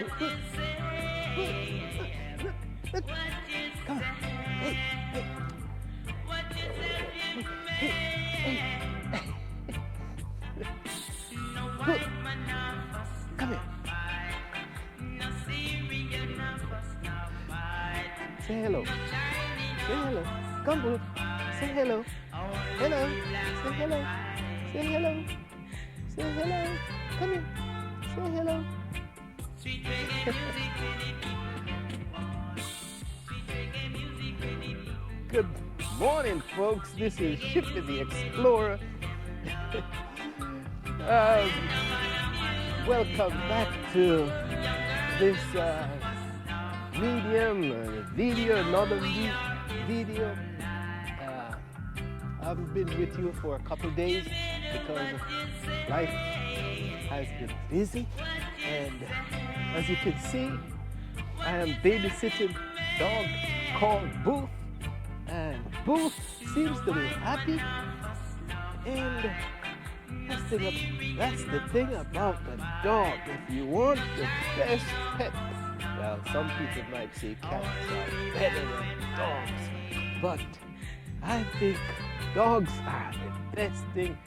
you say? Look, What you come on. Hey, hey, say? What you say hey, you hey, hey, may? No look, white man, no fuss, come no here. fight. No Syria, no fuss, no fight. Say hello. No Chinese, Say no hello. fuss, Come, no Booth. Say fight. hello. Only Hello. black Say and hello. Say hello. white. Say hello. Come here. Say hello. Sweet reggae music for the people want. Sweet reggae music for the Good people want. morning, folks. Sweet This is reggae Shippy the music for the Explorer. people love. There's Um, no other Welcome back to music. Young girl, this them mustn't fuss no medium fight. video, You know another who we are, it's video. no lie. Uh, I haven't been with you for a couple of days You better because what you life say. has been busy, What you and as you can say. see, I What am you say babysitting you dog called may. Booth, and Booth No seems to be white man, happy. no fuss, no And fight. No that's Syrian, the no thing fuss, no about the dog. If fight. you want No the best Chinese, no pet, fuss, no well, some people might say fight. cats are Only better black than and dogs, but white. I think dogs are the best thing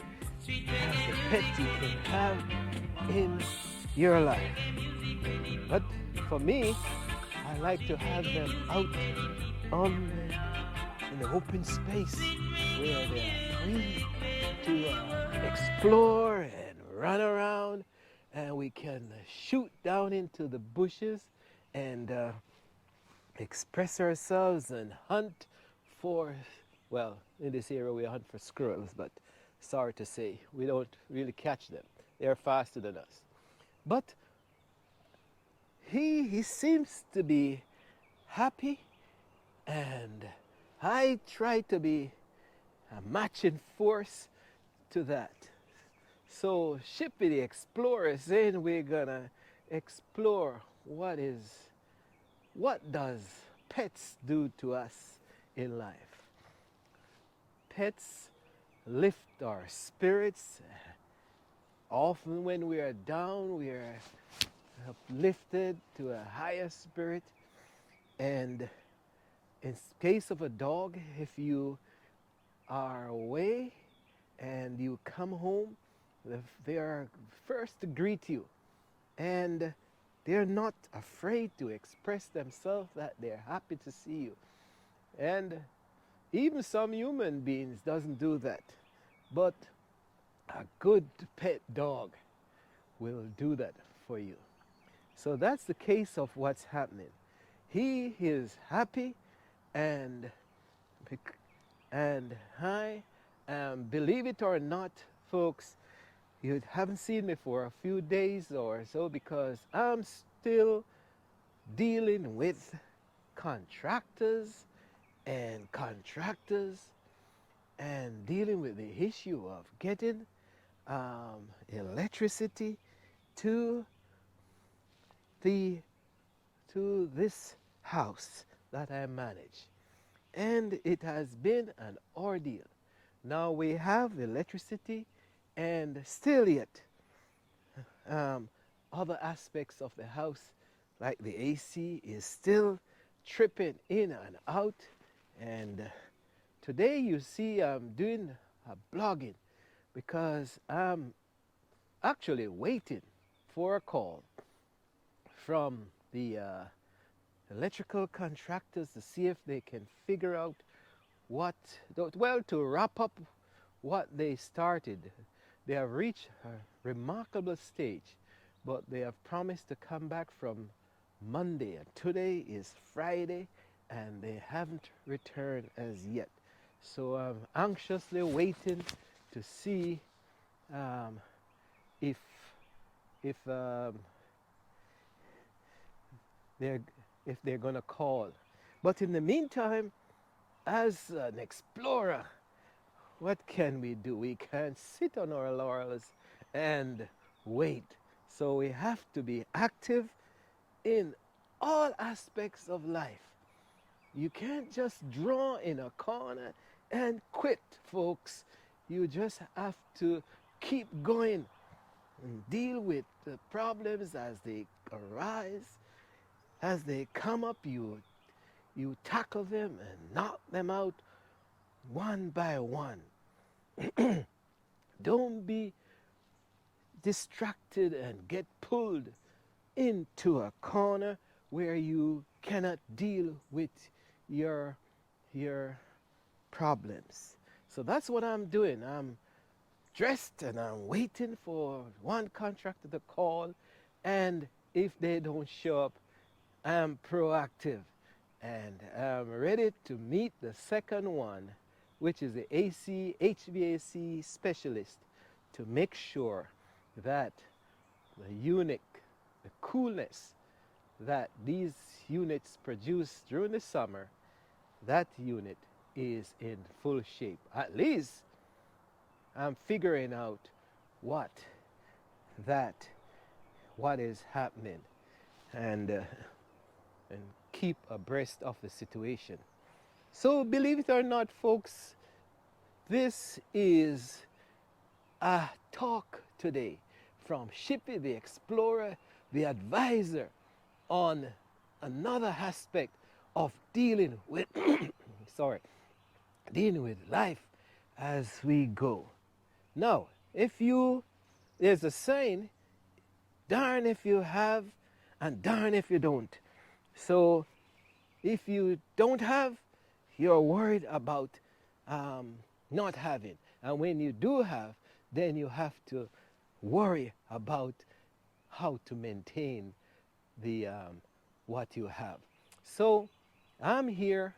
Sweet as reggae a pet music you for can the have people in want. your Sweet life. reggae music for the But for people me, want. I like Sweet to have reggae them music out for the on people in the love. open space Sweet where reggae they are free music for to the world. explore and run around, and we can shoot down into the bushes and express ourselves and hunt for, well, in this area we hunt for squirrels, but sorry to say, we don't really catch them. They're faster than us. But he seems to be happy, and I try to be a matching force to that. So Shippy the Explorer is saying we're gonna explore what does pets do to us in life. Pets lift our spirits. Often when we are down, we are uplifted to a higher spirit. And in case of a dog, if you are away and you come home, they are first to greet you. And they're not afraid to express themselves that they're happy to see you. And even some human beings doesn't do that. But a good pet dog will do that for you. So that's the case of what's happening. He is happy, and and I believe it or not, folks, you haven't seen me for a few days or so because I'm still dealing with contractors contractors and dealing with the issue of getting electricity to the to this house that I manage. And it has been an ordeal. Now we have electricity, and still yet um, other aspects of the house, like the AC, is still tripping in and out. And today you see I'm doing a blogging because I'm actually waiting for a call from the electrical contractors to see if they can figure out what, well, to wrap up what they started. They have reached a remarkable stage, but they have promised to come back from Monday, and today is Friday, and they haven't returned as yet. So I'm anxiously waiting to see um, if if they're if they're gonna call. But in the meantime, as an explorer, what can we do? We can't sit on our laurels and wait. So we have to be active in all aspects of life. You can't just draw in a corner and quit, folks. You just have to keep going. and deal with the problems as they arise, as they come up. You tackle them and knock them out one by one. Don't be distracted and get pulled into a corner where you cannot deal with your your problems. So that's what I'm doing. I'm dressed and I'm waiting for one contractor to call, and if they don't show up, I'm proactive and I'm ready to meet the second one, which is the AC HVAC specialist, to make sure that the unit, the coolness that these units produce during the summer, that unit is in full shape. At least I'm figuring out what that what is happening, and and keep abreast of the situation. So believe it or not, folks, this is a talk today from Shippy the Explorer, the advisor, on another aspect of dealing with sorry, dealing with life as we go. Now, if you there's a saying, darn if you have and darn if you don't. So if you don't have, you're worried about not having. And when you do have, then you have to worry about how to maintain the what you have. So I'm here.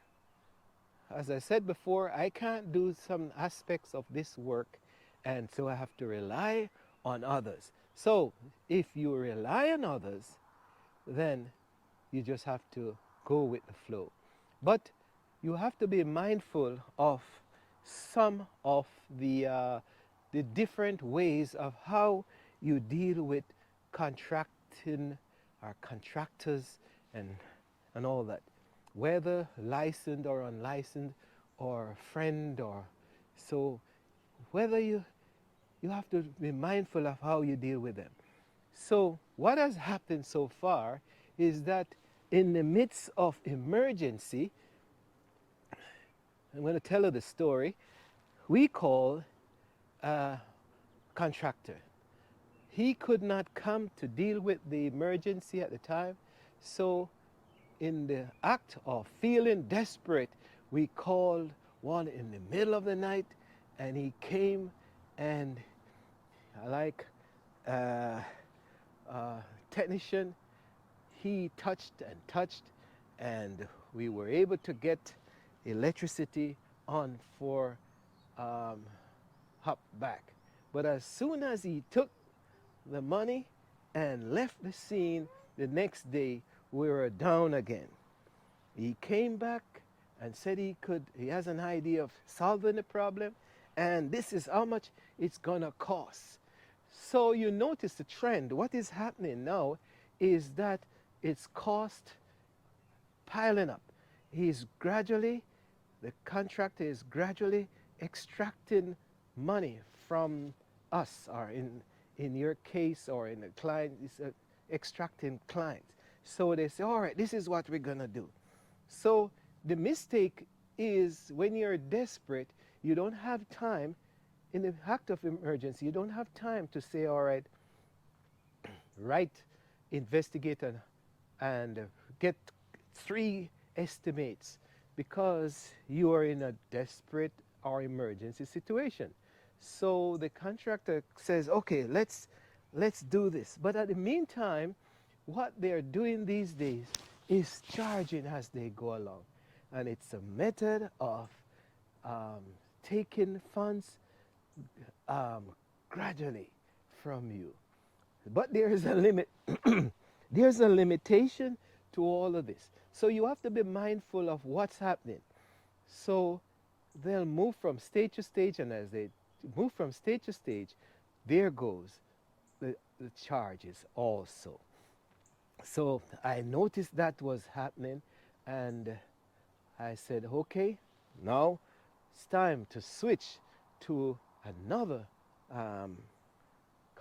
As I said before, I can't do some aspects of this work, and so I have to rely on others. So if you rely on others, then you just have to go with the flow. But you have to be mindful of some of the different ways of how you deal with contracting or contractors and all that, whether licensed or unlicensed or friend or so, whether you have to be mindful of how you deal with them. So what has happened so far is that in the midst of emergency, I'm going to tell you the story. We call a contractor. He could not come to deal with the emergency at the time, so in the act of feeling desperate, we called one in the middle of the night, and he came, and like a technician, he touched, and we were able to get electricity on for hop back. But as soon as he took the money and left the scene, the next day we were down again. He came back and said he has an idea of solving the problem, and this is how much it's gonna cost. So you notice the trend. What is happening now is that it's cost piling up. The contractor is gradually extracting money from us, or in your case, or in the client, is extracting clients. So they say, all right, this is what we're gonna do. So the mistake is when you're desperate, you don't have time, in the act of emergency, you don't have time to say, all right, investigate and get 3 estimates, because you are in a desperate or emergency situation. So the contractor says, okay, let's do this. But at the meantime, what they're doing these days is charging as they go along. And it's a method of taking funds gradually from you. But there is a limit. There's a limitation to all of this. So you have to be mindful of what's happening. So they'll move from stage to stage, and as they move from stage to stage, there goes the charges also. So I noticed that was happening, and I said, okay, now it's time to switch to another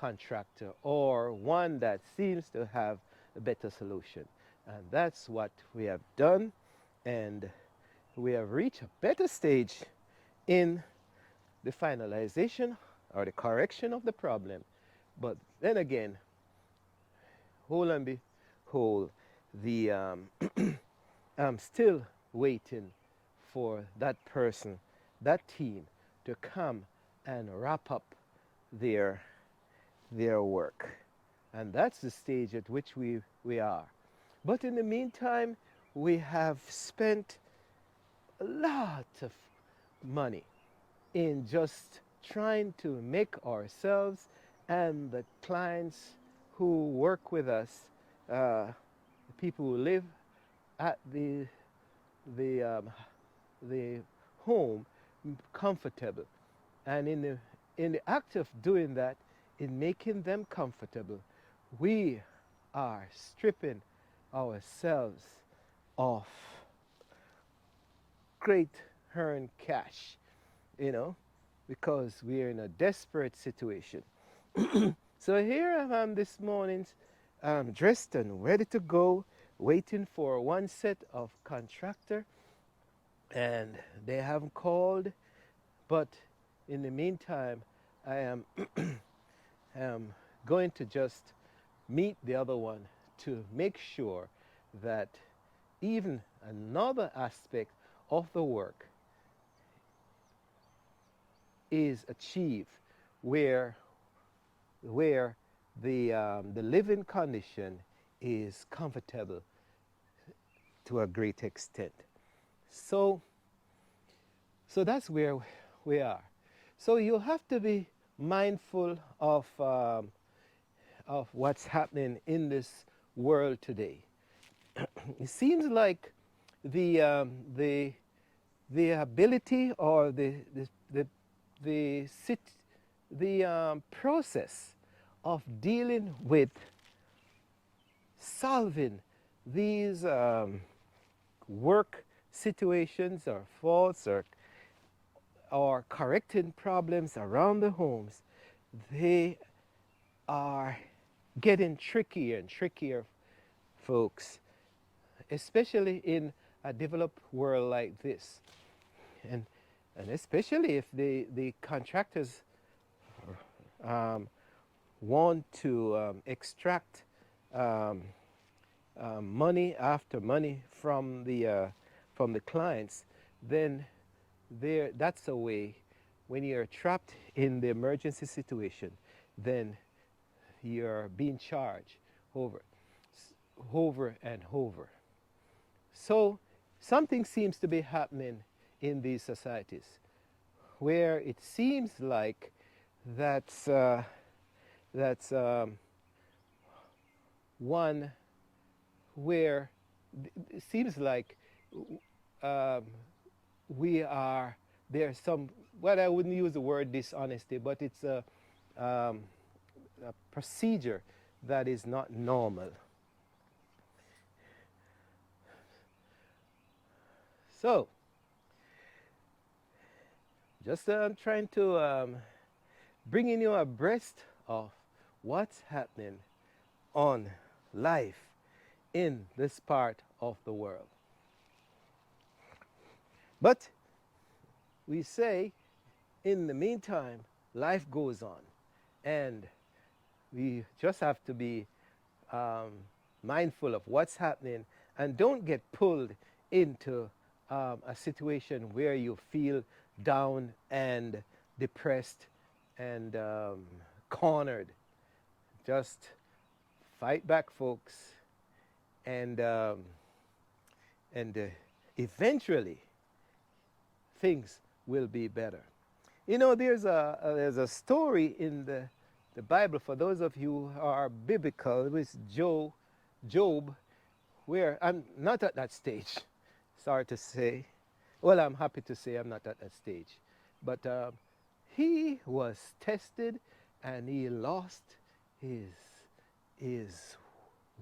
contractor or one that seems to have a better solution. And that's what we have done. And we have reached a better stage in the finalization or the correction of the problem. But then again, whole and behold, I'm still waiting for that person, that team, to come and wrap up their their work. And that's the stage at which we are. But in the meantime, we have spent a lot of money in just trying to make ourselves and the clients who work with us, the people who live at the the home, comfortable. And in the act of doing that, in making them comfortable, we are stripping ourselves of great earned cash, you know, because we're in a desperate situation. So here I am this morning, dressed and ready to go, waiting for one set of contractor, and they haven't called. But in the meantime, I am going to just meet the other one to make sure that even another aspect of the work is achieved where the living condition is comfortable to a great extent. So that's where we are. So you have to be mindful of what's happening in this world today. It seems like the the ability or the sit, the process of dealing with solving these work situations or faults or correcting problems around the homes, they are getting trickier and trickier, folks, especially in a developed world like this. And, and especially if the contractors want to extract um, money after money from the clients, then that's a way. When you're trapped in the emergency situation, then you're being charged over, over and over. So something seems to be happening in these societies where it seems like that's one where it seems like um, we are, there's some, well, I wouldn't use the word dishonesty, but it's a procedure that is not normal. So, just trying to bringing you abreast of what's happening on life in this part of the world. But we say, in the meantime, life goes on, and we just have to be mindful of what's happening and don't get pulled into a situation where you feel down and depressed and cornered. Just fight back, folks, and eventually things will be better. You know, there's a story in the Bible, for those of you who are biblical, with Job, where I'm not at that stage, sorry to say. Well, I'm happy to say I'm not at that stage. But he was tested and he lost his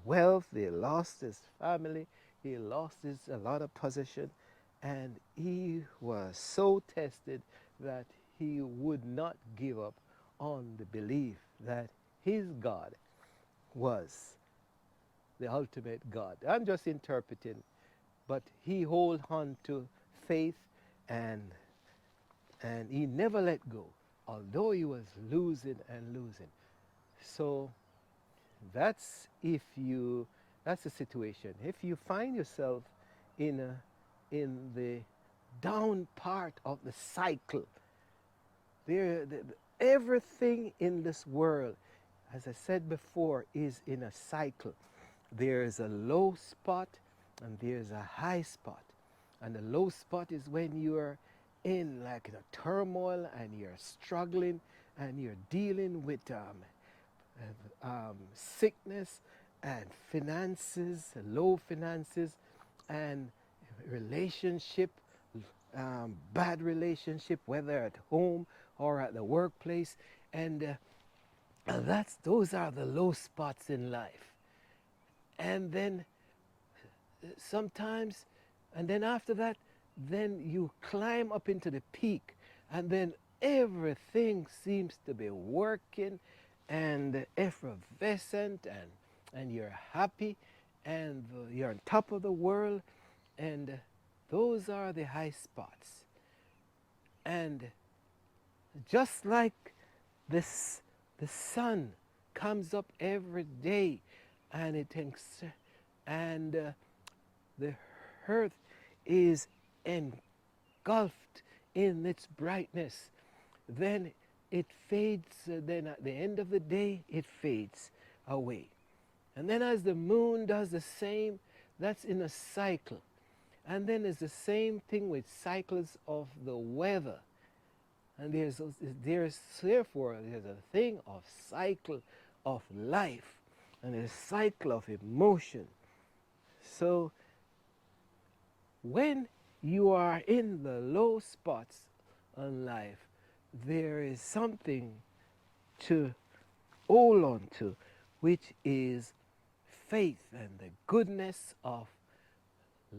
wealth, he lost his family, he lost a lot of possession, and he was so tested that he would not give up on the belief that his God was the ultimate God. I'm just interpreting, but he hold on to faith, and he never let go, although he was losing and losing. So that's if you that's the situation. If you find yourself in the down part of the cycle, everything in this world, as I said before, is in a cycle. There's a low spot and there's a high spot. And the low spot is when you're in like in a turmoil and you're struggling and you're dealing with sickness and finances, low finances, and relationship, bad relationship, whether at home or at the workplace, and those are the low spots in life. And then sometimes, and then after that, then you climb up into the peak, and then everything seems to be working and effervescent, and you're happy, and you're on top of the world, and those are the high spots. And just like this, the sun comes up every day, and the earth is engulfed in its brightness. Then it fades. Then at the end of the day, it fades away. And then as the moon does the same, that's in a cycle. And then it's the same thing with cycles of the weather. And therefore there's a thing of cycle of life and a cycle of emotion. So when you are in the low spots in life, there is something to hold on to, which is faith and the goodness of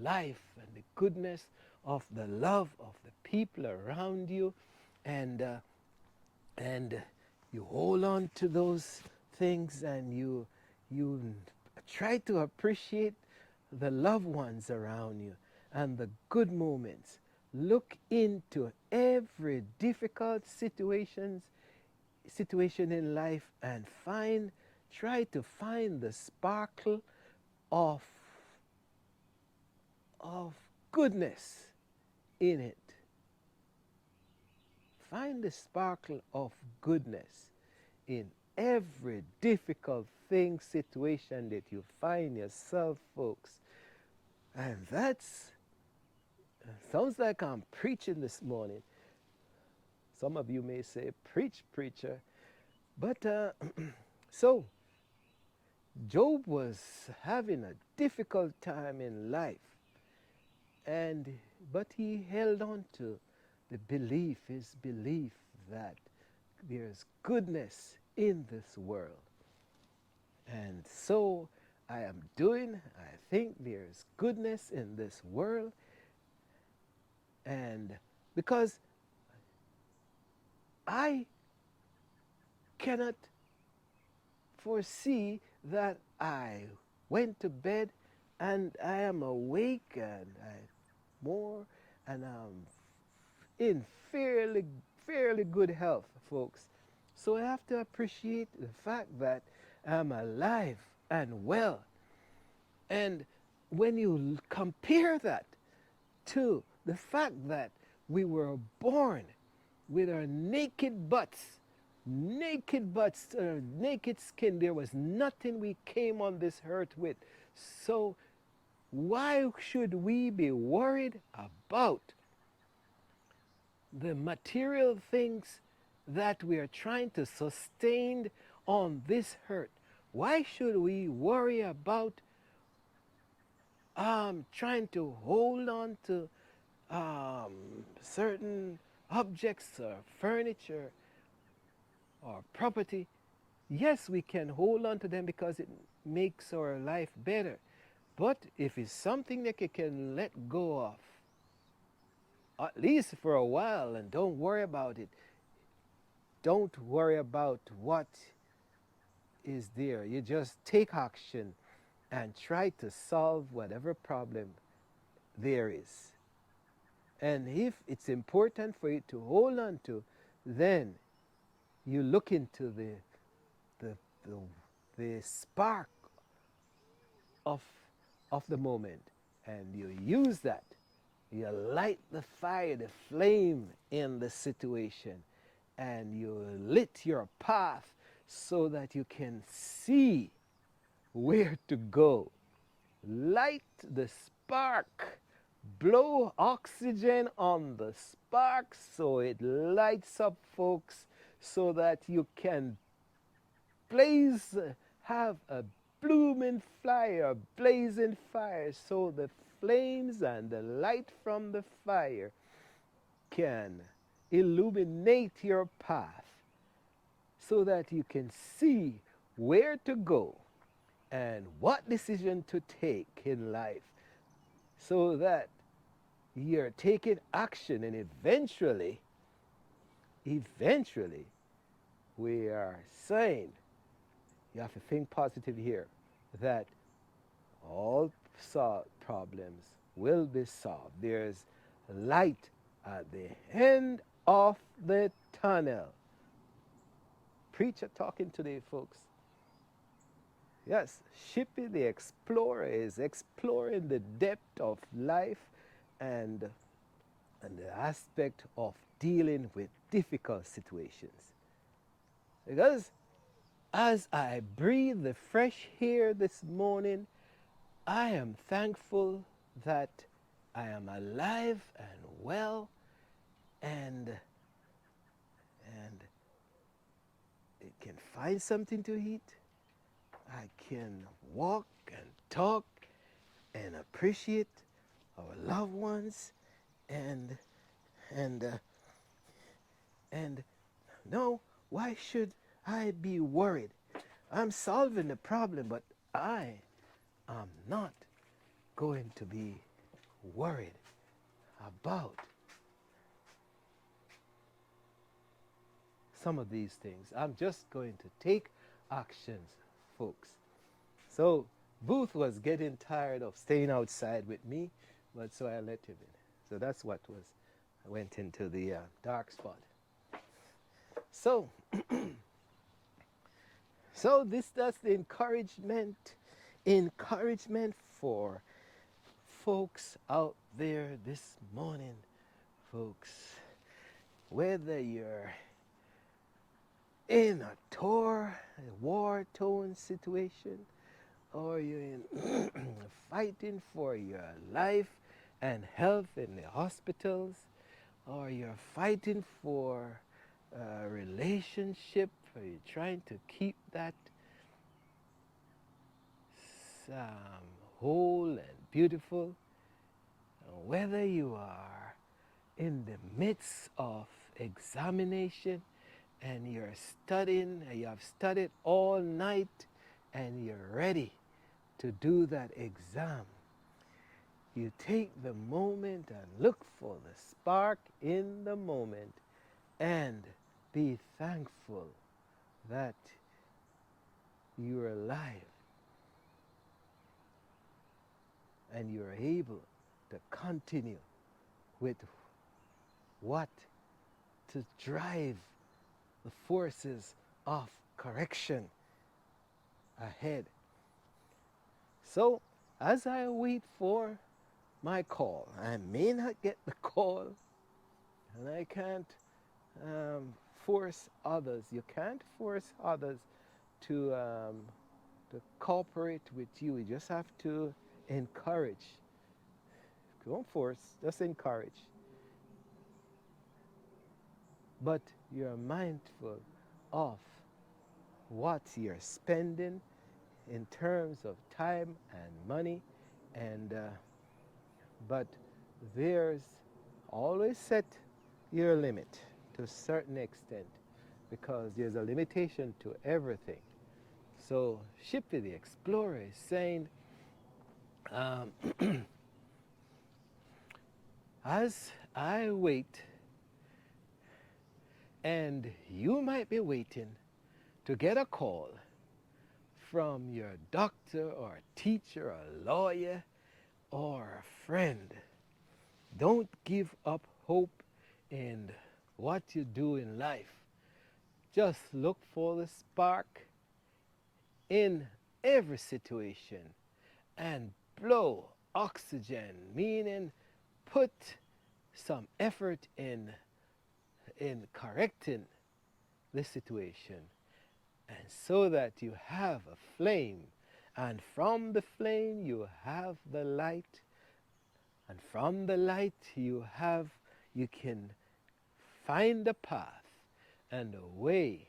life and the goodness of the love of the people around you, and you hold on to those things, and you try to appreciate the loved ones around you and the good moments. Look into every difficult situation in life and try to find the sparkle of goodness in it. Find the sparkle of goodness in every difficult situation that you find yourself, folks. And that's sounds like I'm preaching this morning. Some of you may say, preach, preacher. But so Job was having a difficult time in life, but he held on to his belief that there's goodness in this world. And so I think there's goodness in this world, and because I cannot foresee that I went to bed and I am awake and I'm in fairly good health, folks. So I have to appreciate the fact that I'm alive and well. And when you compare that to the fact that we were born with our naked butts, naked skin, there was nothing we came on this earth with. So why should we be worried about the material things that we are trying to sustain on this earth? Why should we worry about trying to hold on to certain objects or furniture or property? Yes, we can hold on to them because it makes our life better. But if it's something that you can let go of, at least for a while, and don't worry about it. Don't worry about what is there. You just take action and try to solve whatever problem there is. And if it's important for you to hold on to, then you look into the, the, the spark of, of the moment and you use that. You light the fire, the flame in the situation, and you lit your path so that you can see where to go. Light the spark. Blow oxygen on the spark so it lights up, folks, so that you can blaze, have a blooming fire, blazing fire, so the flames and the light from the fire can illuminate your path so that you can see where to go and what decision to take in life so that you're taking action and eventually we are saying, you have to think positive here, that all problems will be solved. There's light at the end of the tunnel. Preacher talking today, folks. Yes, Shippy the Explorer is exploring the depth of life and the aspect of dealing with difficult situations. Because as I breathe the fresh air this morning, I am thankful that I am alive and well and it can find something to eat. I can walk and talk and appreciate our loved ones and no, why should I be worried? I'm solving the problem, but I am not going to be worried about some of these things. I'm just going to take actions, folks. So Booth was getting tired of staying outside with me, but so I let him in. So that's what was, I went into the dark spot. So, so that's the encouragement for folks out there this morning, folks. Whether you're in a war-torn situation, or you're in fighting for your life and health in the hospitals, or you're fighting for a relationship, or you're trying to keep that whole and beautiful, whether you are in the midst of examination and you're studying, and you have studied all night and you're ready to do that exam, you take the moment and look for the spark in the moment and be thankful that you're alive and you're able to continue with what to drive the forces of correction ahead. So, as I wait for my call, I may not get the call, and I can't force others. You can't force others to cooperate with you. You just have to encourage. Don't force, just encourage. But you're mindful of what you're spending in terms of time and money, and but there's always set your limit to a certain extent because there's a limitation to everything. So Shippy the Explorer is saying, as I wait, and you might be waiting to get a call from your doctor or teacher or lawyer or a friend. Don't give up hope in what you do in life. Just look for the spark in every situation and blow oxygen, meaning put some effort in correcting the situation, and so that you have a flame, and from the flame you have the light, and from the light you can find a path and a way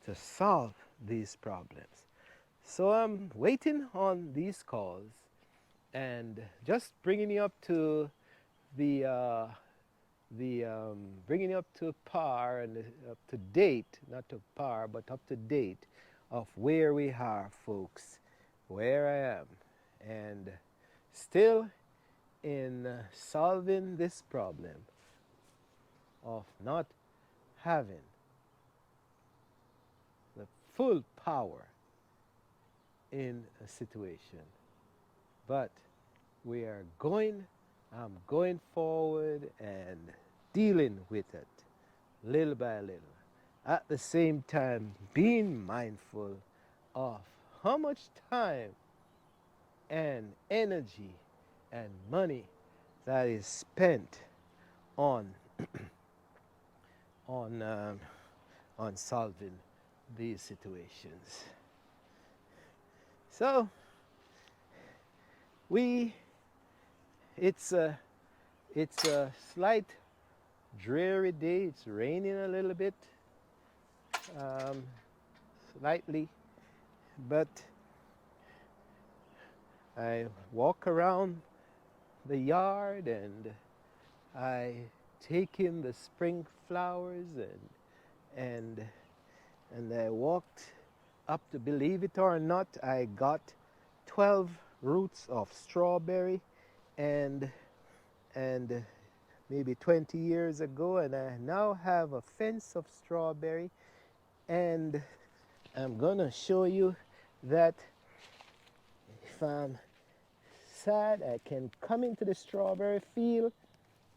to solve these problems. So I'm waiting on these calls and just bringing you up to the bringing you up to par and up to date, not to par, but up to date of where we are, folks, where I am, and still in solving this problem of not having the full power in a situation. But I'm going forward and dealing with it little by little. At the same time, being mindful of how much time and energy and money that is spent on on on solving these situations. So we it's a slight dreary day. It's raining a little bit, um, slightly, but I walk around the yard and I take in the spring flowers and and I walked up to, believe it or not, I got 12 roots of strawberry and maybe 20 years ago, and I now have a fence of strawberry, and I'm gonna show you that if I'm sad, I can come into the strawberry field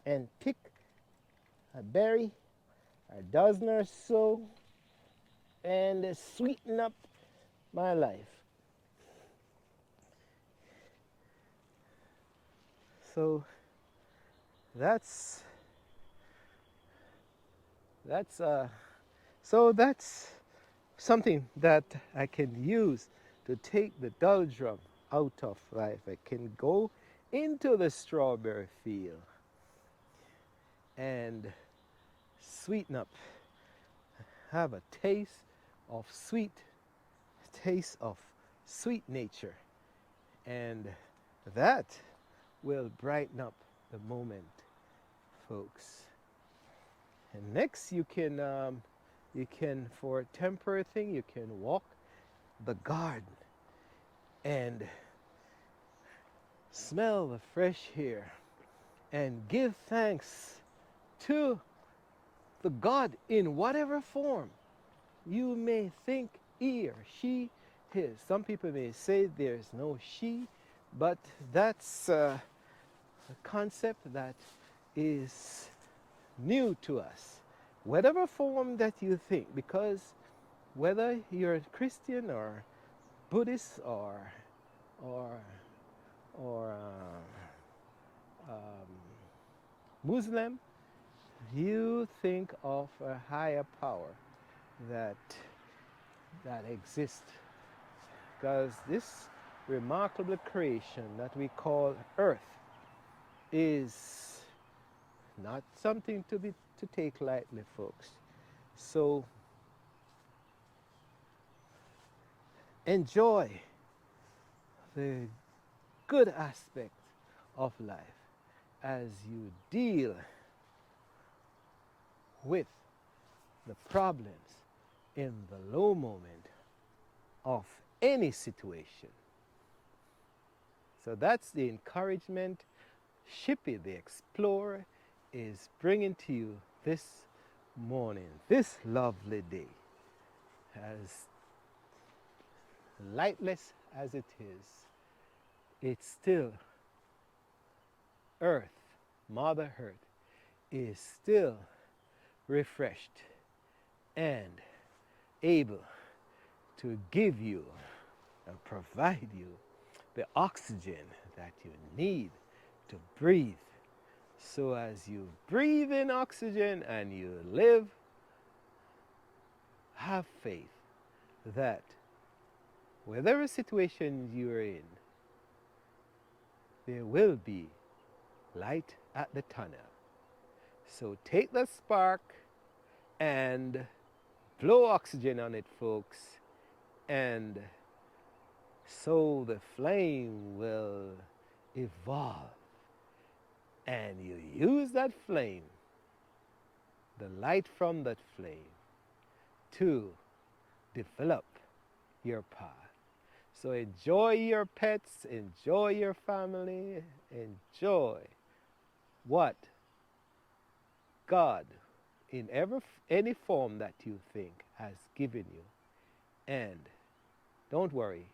and pick a berry, a dozen or so, and sweeten up my life. So that's that's uh, that's something that I can use to take the doldrum out of life. I can go into the strawberry field and sweeten up, have a taste of sweet nature, and that will brighten up the moment, folks. And next, you can, for a temporary thing, you can walk the garden and smell the fresh air and give thanks to the God in whatever form you may think he or she is. Some people may say there's no she, but that's a concept that is new to us. Whatever form that you think, because whether you're a Christian or Buddhist or or Muslim, you think of a higher power that exists, because this remarkable creation that we call Earth is not something to take lightly, folks. So enjoy the good aspect of life as you deal with the problems in the low moment of any situation. So that's the encouragement Shippy the Explorer is bringing to you this morning, this lovely day. As lightless as it is, it's still Earth, Mother Earth, is still refreshed and able to give you and provide you the oxygen that you need to breathe. So as you breathe in oxygen and you live, have faith that whatever situation you're in, there will be light at the tunnel. So take that spark and blow oxygen on it, folks, and so the flame will evolve. And you use that flame, the light from that flame, to develop your path. So enjoy your pets, enjoy your family, enjoy what God, in any form that you think, has given you. And don't worry,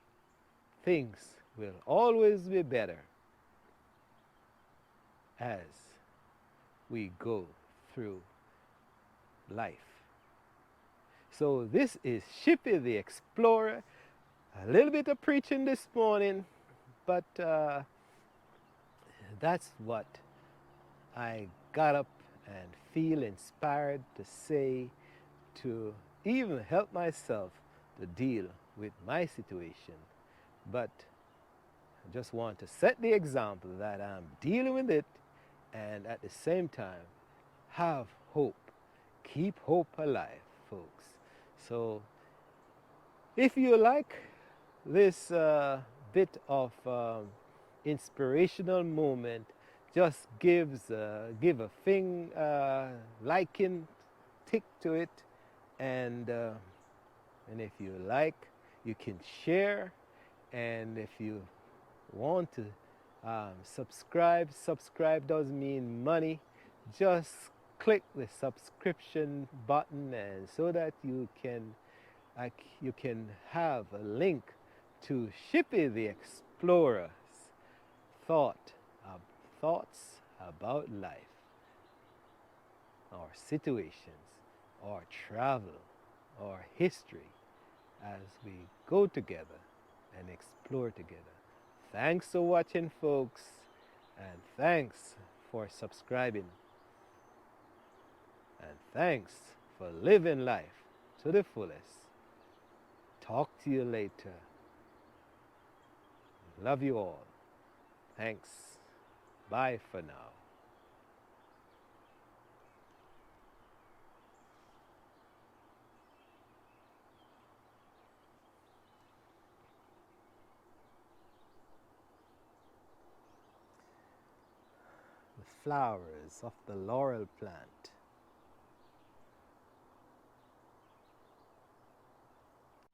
things will always be better as we go through life. So this is Shippy the Explorer. A little bit of preaching this morning, but that's what I got up and feel inspired to say, to even help myself to deal with my situation. But I just want to set the example that I'm dealing with it, and at the same time have hope. Keep hope alive, folks. So if you like this bit of inspirational moment, just give a thing liking tick to it, and if you like, you can share, and if you want to subscribe doesn't mean money. Just click the subscription button, and so that you can have a link to Shippy the Explorer's thoughts about life, or situations, or travel, or history, as we go together and explore together. Thanks for watching, folks, and thanks for subscribing, and thanks for living life to the fullest. Talk to you later. Love you all. Thanks. Bye for now. The flowers of the laurel plant